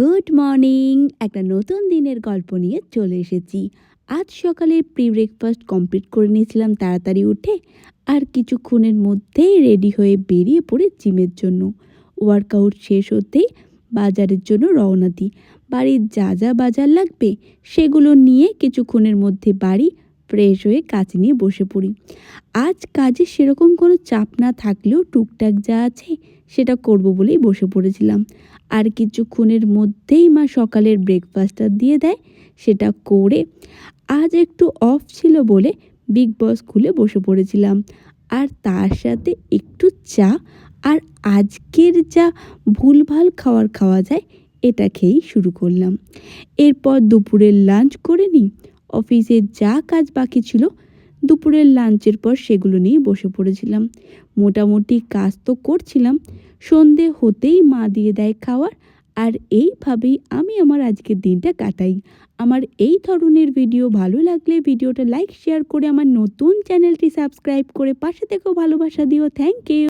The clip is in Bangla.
Good morning. একটা নতুন দিনের গল্প নিয়ে চলে এসেছি। আজ সকালে প্রি ব্রেকফাস্ট কমপ্লিট করে নিয়েছিলাম তাড়াতাড়ি উঠে, আর কিছুক্ষণের মধ্যেই রেডি হয়ে বেরিয়ে পড়ে জিমের জন্য। ওয়ার্কআউট শেষ হতেই বাজারের জন্য রওনা দিই। বাড়ির যা যা বাজার লাগবে সেগুলো নিয়ে কিছুক্ষণের মধ্যে বাড়ি ফ্রেশ হয়ে কাজ নিয়ে বসে পড়ি। আজ কাজে সেরকম কোনো চাপ না থাকলেও টুকটাক যা আছে সেটা করব বলেই বসে পড়েছিলাম। আর কিছুক্ষণের মধ্যেই মা সকালের ব্রেকফাস্টটা দিয়ে দেয়, সেটা করে আজ একটু অফ ছিল বলে বিগ বস খুলে বসে পড়েছিলাম। আর তার সাথে একটু চা, আর আজকের যা ভুলভাল খাওয়া যায় এটা খেয়েই শুরু করলাম। এরপর দুপুরের লাঞ্চ করে নিই। অফিসে যা কাজ বাকি ছিল দুপুরের লাঞ্চের পর সেগুলো নিয়ে বসে পড়েছিলাম। মোটামুটি কাজ তো করছিলাম, সন্ধে হতেই মা দিয়ে দেয় খাওয়ার। আর এইভাবেই আমি আমার আজকের দিনটা কাটাই। আমার এই ধরনের ভিডিও ভালো লাগলে ভিডিওটা লাইক শেয়ার করে আমার নতুন চ্যানেলটি সাবস্ক্রাইব করে পাশে থেকেও ভালোবাসা দিও। Thank you.